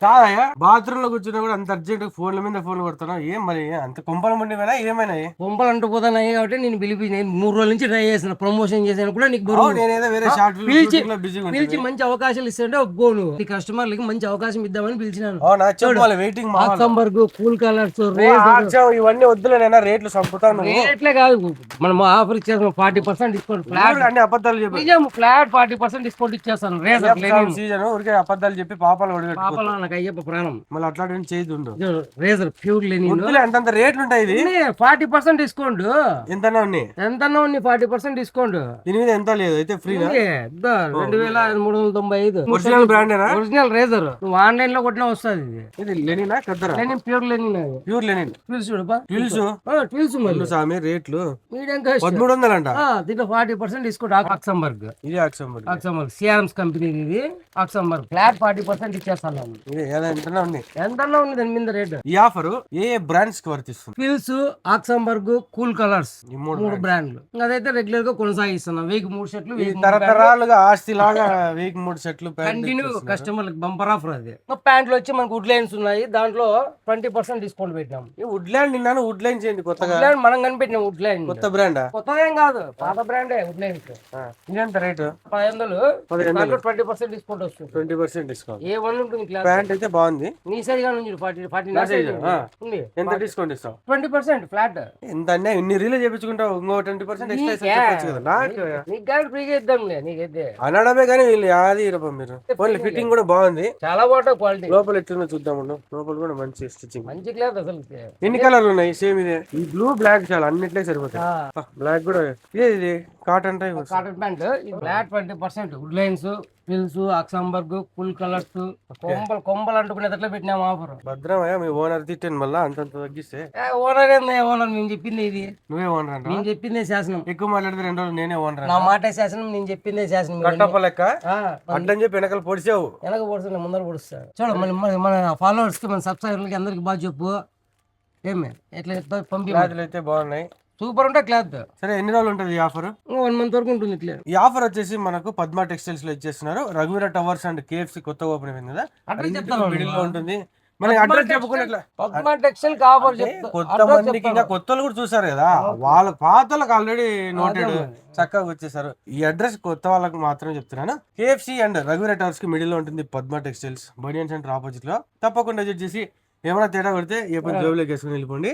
కాదయ్యా బాత్రూమ్ లో కూర్చున్నా కూడా అంత అర్జెంట్ ఫోన్ల మీద ఫోన్లు కొడుతున్నావు ఏం మరి అంత కుంపల ముండిపోయినా ఏమైనా పొంపలు అంటూ పోతున్నాయి కాబట్టి నేను పిలిపి నేను 3 రోజుల నుంచి ట్రై చేసిన ప్రమోషన్ చేసాను కూడా నీకు బరువు నేనేదో వేరే షార్ట్ ఫిల్మ్ లో బిజీగా పిలిచి మంచి అవకాశాలు ఇస్తుంటే ఒప్పుకోను ఈ కస్టమర్లకి మంచి అవకాశం ఇద్దామని పిలిచినాను. వెయిటింగ్ ఆక్సంబర్గ్, కూల్ కలర్స్, ఇవన్నీ వద్దులేనైనా రేట్లు చంపుతాను రేట్లే కాదు మనం ఆఫర్ ఇచ్చేస్తాం 40% డిస్కౌంట్ ఫ్లాట్. అన్ని అబద్ధాలు చెప్పి నిజం ఫ్లాట్ 40% డిస్కౌంట్ ఇచ్చేస్తాను. రేజర్ సీజన్ ఊరికే అబద్ధాలు చెప్పి పాపాలు పాపలో నాకు అయ్యప్ప ప్రాణం మళ్ళీ అట్లాంటి చేయదు రేజర్ ప్యూర్ లెనిన్ అంతంత రేట్లు ఉంటాయి ఇది 40% డిస్కౌంట్ ఎంతనా ఉన్నాయి 40% డిస్కౌంట్ దీని మీద ఎంత లేదు అయితే ఫ్రీ 2395 ఒరిజినల్ బ్రాండేనా ఒరిజినల్ రేజర్ నువ్వు ఆన్లైన్ లో కొట్టినా వస్తుంది. ఇది లెనినా కద్దరా linen pure linen pure linen twills చూడపా ట్విల్స్ మళ్ళీ సామి రేట్లు మీడియం కాస్ట్ 1300 అంట. దీంట్లో 40% డిస్కౌంట్. ఆక్సంబర్గ్ ఇది ఆక్సంబర్గ్ సిఆర్ఎంస్ కంపెనీ ఇది ఆక్సంబర్గ్ ఫ్లాట్ 40% ఇచ్చేస్తాను. ఎంతనా ఉంది ఎంతలో ఉంది దాని మీద రేట్. ఈ ఆఫర్ ఏ బ్రాండ్స్ కి వర్తిస్తుంది? ట్విల్స్, ఆక్సంబర్గ్, కూల్ కలర్స్ మూడు బ్రాండ్లు. అదైతే రెగ్యులర్ గా కొనసాగిస్తున్నాం. వీక్ 3 షర్ట్లు తరతరాలుగా ఆస్తి లాగా వీక్ 3 షర్ట్లు కంటిన్యూ కస్టమర్లకు బంపర్ ఆఫర్. అది ప్యాంట్లు వచ్చి మనకు వుడ్ లైన్స్ ఉన్నాయి, దాంట్లో 20% డిస్కౌంట్ పెట్టినాం. వుడ్ ల్యాండ్ నిన్నాను వుడ్ లైన్ చేయండి కొత్తగా మనం కనిపెట్టినాం. వుడ్ లైన్ కొత్త బ్రాండ్ కొత్తగా ఏం కాదు, పాత బ్రాండే వుడ్ లైన్స్. ఇదంత రేటు 1500 20% డిస్కౌంట్ వస్తుంది. 20% డిస్కౌంట్. ఏ వన్ ఉంటుంది ప్యాంట్ అయితే బాగుంది. నీ సైజ్ గా నుంచి 40 ఉంది. ఎంత డిస్కౌంట్ ఇస్తావు? 20% ఫ్లాట్. ఎంత అన్నీ ఇన్ని రీలు చేపించుకుంటావు ఇంకో 20% ఎక్స్ట్రా చెప్పొచ్చు కదా నాకు. నీకు కానీ ఫ్రీగా ఇద్దాంలే నీకైతే అనడమే కానీ వీళ్ళు యాది ఇరప మీరు ఫిట్టింగ్ కూడా బాగుంది. చాలా బాగుంటుంది క్వాలిటీ. లోపల ఎట్లుందో చూద్దాం. లోపల కూడా మంచి స్టిచ్చింగ్ మంచి క్లాత్ అసలు. ఎన్ని కలర్లు ఉన్నాయి? సేమ్ ఇదే ఈ బ్లూ బ్లాక్ చాలా అన్నిట్లే సరిపోతాయి. బ్లాక్ కూడా ఇది cotton type cotton pant. Flat 20% wood lines, pills, Oxemberg, full colours కొంబలు అంటుకునేటట్లా పెట్టినాము ఆఫర్. భద్రమయ్యా మీ ఓనర్ తిట్టాను మళ్ళీ అంతంత తగ్గిస్తే. ఓనర్ ఏంది ఓనర్? నేను చెప్పింది ఇది. నువ్వే ఓనర్ అంట. నేను చెప్పిందే శాసనం. ఎక్కువ మాట్లాడితే 2 రోజులు నేనే ఓనర్. నా మాట శాసనం, నేను చెప్పిందే శాసనం. కట్టప్ప లెక్క అడ్డని చెప్పి వెనకాల పొడిచావు. వెనక పొడుస్తా ముందర పొడుస్తా. చూడ మన ఫాలోవర్స్ కి మన సబ్స్క్రైబర్లకి అందరికి బాగా చెప్పు. ఏమే ఎట్లా పంపి అయితే బాగున్నాయి. సూపర్ ఉంటా క్లాత్. సరే ఎన్ని రోజులు ఉంటుంది ఈ ఆఫర్? 1 మంత్ వరకు ఉంటుంది. ఇట్లా ఈ ఆఫర్ వచ్చేసి మనకు పద్మ టెక్స్టైల్స్ లో ఇచ్చేస్తున్నారు. రఘువీర టవర్స్ అండ్ కేఎఫ్సి కొత్త ఓపెన్ అయింది కదా, మిడిల్ లో ఉంటుంది. మనకి అడ్రస్ చెప్పుకున్నట్లా పద్మ టెక్స్టైల్ ఆఫర్ కొంతమందికి ఇంకా కొత్త కూడా చూసారు కదా, వాళ్ళ పాతలకు ఆల్రెడీ నోటెడ్ చక్కగా వచ్చేసారు. ఈ అడ్రస్ కొత్త వాళ్ళకి మాత్రమే చెప్తున్నాను. కేఎఫ్సి అండ్ రఘువీర టవర్స్ కి మిడిల్ లో ఉంటుంది పద్మ టెక్స్టైల్స్, బనియన్ సెంటర్ ఆపోజిట్ లో. తప్పకుండా విజిట్ చేసి ఏమైనా తేడా కొడితే ఏ పని జోబులోకి వేసుకుని వెళ్ళిపోండి.